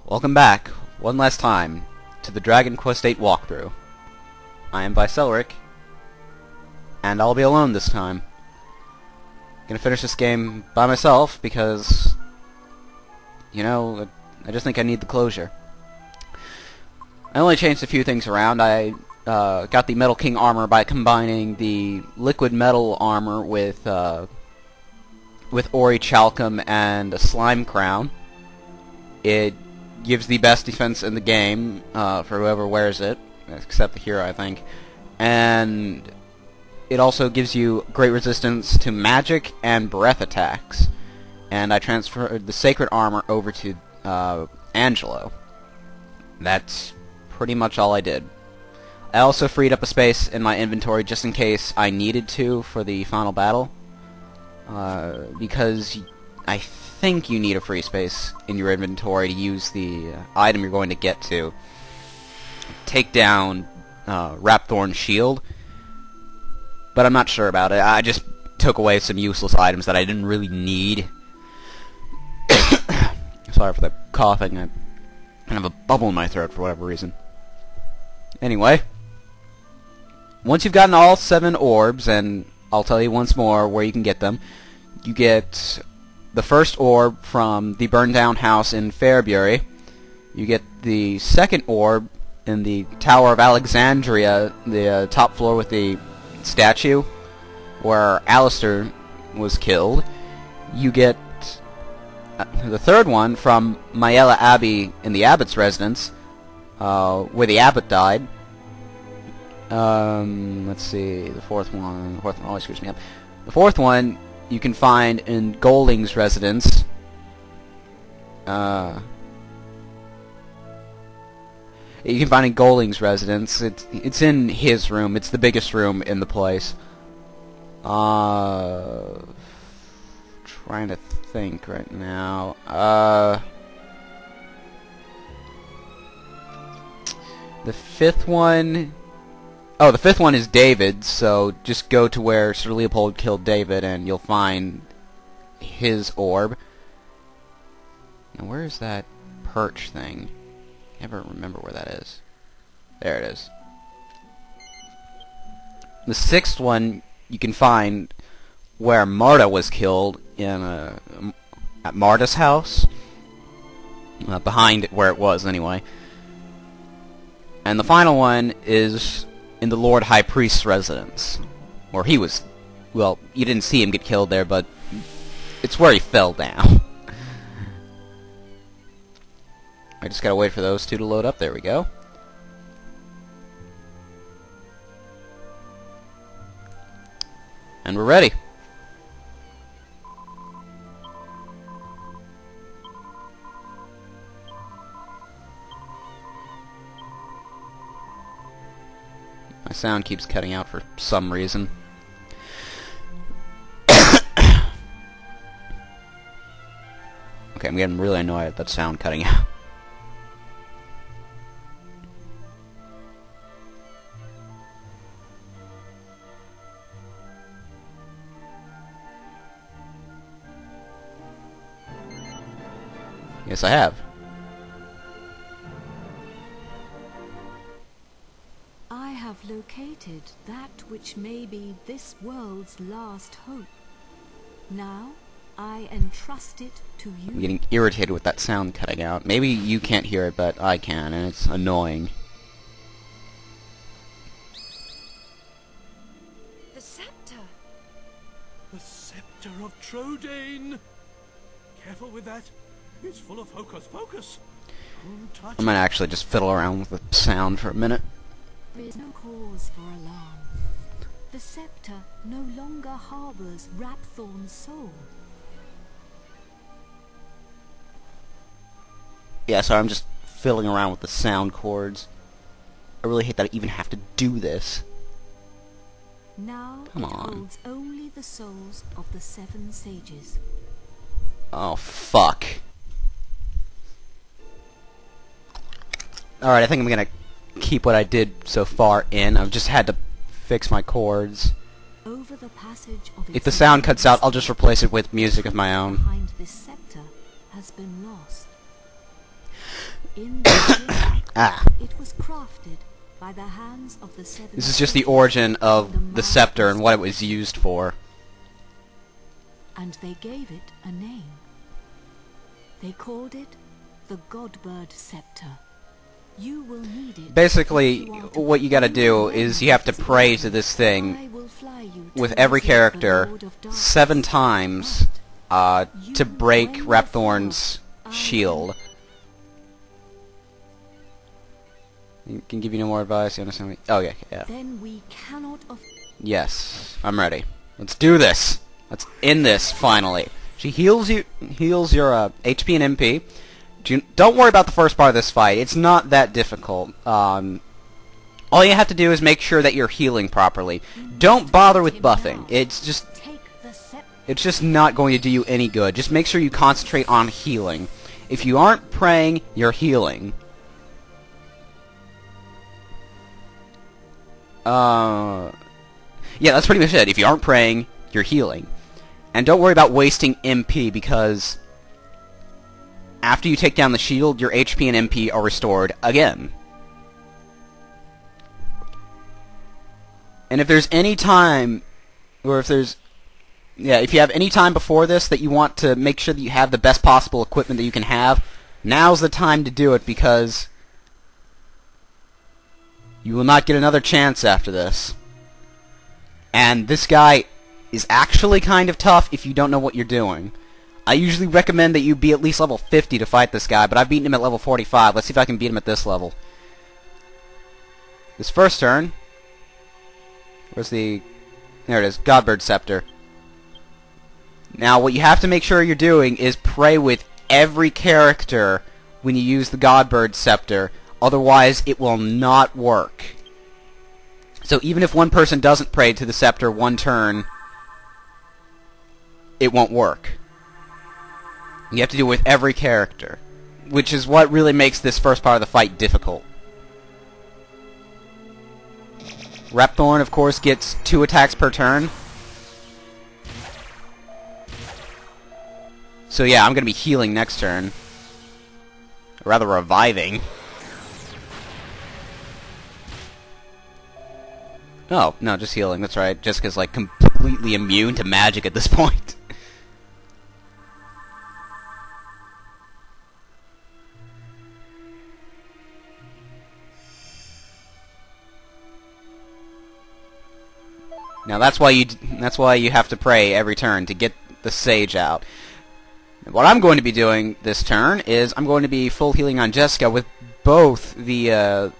Welcome back, one last time, to the Dragon Quest VIII walkthrough. I am Vicelric, and I'll be alone this time. Gonna finish this game by myself because, you know, I just think I need the closure. I only changed a few things around. I got the Metal King armor by combining the liquid metal armor with Ori Chalcum and a slime crown. It gives the best defense in the game for whoever wears it, except the hero, I think. And it also gives you great resistance to magic and breath attacks. And I transferred the sacred armor over to Angelo. That's pretty much all I did. I also freed up a space in my inventory just in case I needed to for the final battle. Because I think you need a free space in your inventory to use the item you're going to get to take down Rapthorn's shield. But I'm not sure about it. I just took away some useless items that I didn't really need. Sorry for the coughing. I kind of a bubble in my throat for whatever reason. Anyway, once you've gotten all 7 orbs, and I'll tell you once more where you can get them, you get the first orb from the burned down house in Fairbury. You get the second orb in the Tower of Alexandria, the top floor with the statue where Alistair was killed. You get the third one from Maella Abbey in the Abbot's residence, where the Abbot died. Let's see, the fourth one always screws me up. The fourth one you can find in Golding's residence. You can find in Golding's residence. It's in his room. It's the biggest room in the place. Trying to think right now. The fifth one... Oh, the fifth one is David's, so just go to where Sir Leopold killed David and you'll find his orb. Now, where is that perch thing? I never remember where that is. There it is. The sixth one you can find where Marta was killed in at Marta's house. Behind it, where it was, anyway. And the final one is in the Lord High Priest's residence, where he was, well, you didn't see him get killed there, but it's where he fell down. I just gotta wait for those two to load up. There we go. And we're ready. My sound keeps cutting out for some reason. Okay, I'm getting really annoyed at that sound cutting out. Yes, I have. I have located that which may be this world's last hope. Now, I entrust it to you. I'm getting irritated with that sound cutting out. Maybe you can't hear it, but I can, and it's annoying. The scepter! The scepter of Trodain! Careful with that. It's full of hocus pocus. Don't touch I'm gonna actually just fiddle around with the sound for a minute. There is no cause for alarm. The scepter no longer harbors Rapthorn's soul. Yeah, sorry, I'm just fiddling around with the sound chords. I really hate that I even have to do this. Now Come it on. holds only the souls of the 7 sages. Oh, fuck. Alright, I think I'm gonna keep what I did so far in. I've just had to fix my chords. Over the passage of If the sound cuts out, I'll just replace it with music of my own. behind this scepter has been lost. In the Ah. it was crafted by the hands of the seven. This is just the origin of the scepter and what it was used for. And they gave it a name. They called it the Godbird Scepter. You will need it. Basically, what you gotta do is you have to pray to this thing with every character 7 times to break Rapthorn's shield. Can give you no more advice. You understand me? Oh yeah, yeah. Then we cannot. Yes, I'm ready. Let's do this. Let's end this finally. She heals your HP and MP. Don't worry about the first part of this fight. It's not that difficult. All you have to do is make sure that you're healing properly. Don't bother with buffing. It's just not going to do you any good. Just make sure you concentrate on healing. If you aren't praying, you're healing. Yeah, that's pretty much it. If you aren't praying, you're healing. And don't worry about wasting MP, because after you take down the shield, your HP and MP are restored again. And if there's any time, or if there's... yeah, if you have any time before this that you want to make sure that you have the best possible equipment that you can have, now's the time to do it, because you will not get another chance after this. And this guy is actually kind of tough if you don't know what you're doing. I usually recommend that you be at least level 50 to fight this guy, but I've beaten him at level 45. Let's see if I can beat him at this level. This first turn... where's the... there it is, Godbird Scepter. Now, what you have to make sure you're doing is pray with every character when you use the Godbird Scepter. Otherwise, it will not work. So even if one person doesn't pray to the scepter one turn, it won't work. You have to do it with every character, which is what really makes this first part of the fight difficult. Rapthorn, of course, gets 2 attacks per turn. So yeah, I'm going to be healing next turn. Or rather, reviving. Oh, no, just healing, that's right. Jessica's, like, completely immune to magic at this point. Now, that's why you have to pray every turn, to get the sage out. What I'm going to be doing this turn is I'm going to be full healing on Jessica with both the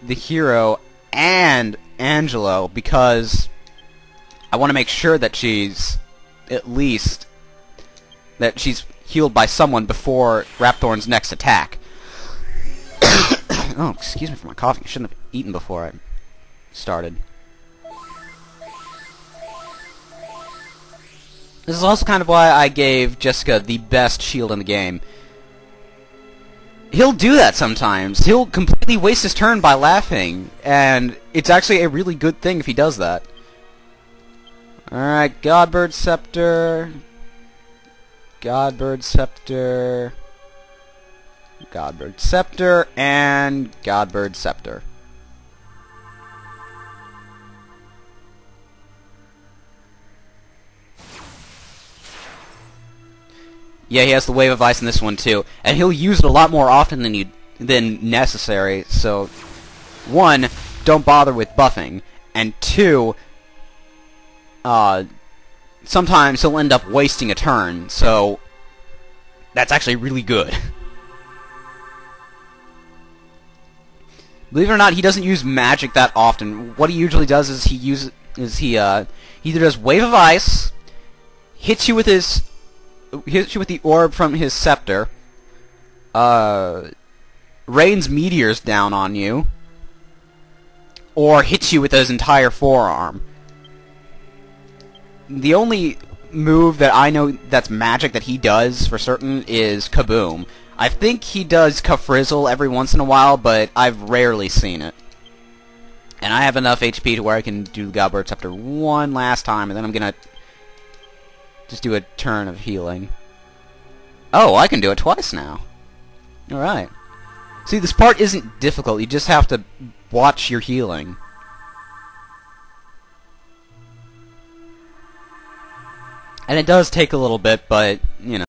hero and Angelo, because I want to make sure that she's at least she's healed by someone before Rapthorn's next attack. Oh, excuse me for my coughing. I shouldn't have eaten before I started. This is also kind of why I gave Jessica the best shield in the game. He'll do that sometimes. He'll completely waste his turn by laughing, and it's actually a really good thing if he does that. Alright, Godbird Scepter. Godbird Scepter. Godbird Scepter, and Godbird Scepter. Yeah, he has the Wave of Ice in this one too, and he'll use it a lot more often than necessary. So, 1, don't bother with buffing, and 2, sometimes he'll end up wasting a turn. So, that's actually really good. Believe it or not, he doesn't use magic that often. What he usually does is he either does Wave of Ice, hits you with the orb from his scepter, rains meteors down on you, or hits you with his entire forearm. The only move that I know that's magic that he does for certain is Kaboom. I think he does Kafrizzle every once in a while, but I've rarely seen it. And I have enough HP to where I can do the Godbird Scepter one last time, and then I'm gonna just do a turn of healing. Oh, I can do it twice now. Alright. See, this part isn't difficult. You just have to watch your healing. And it does take a little bit, but, you know.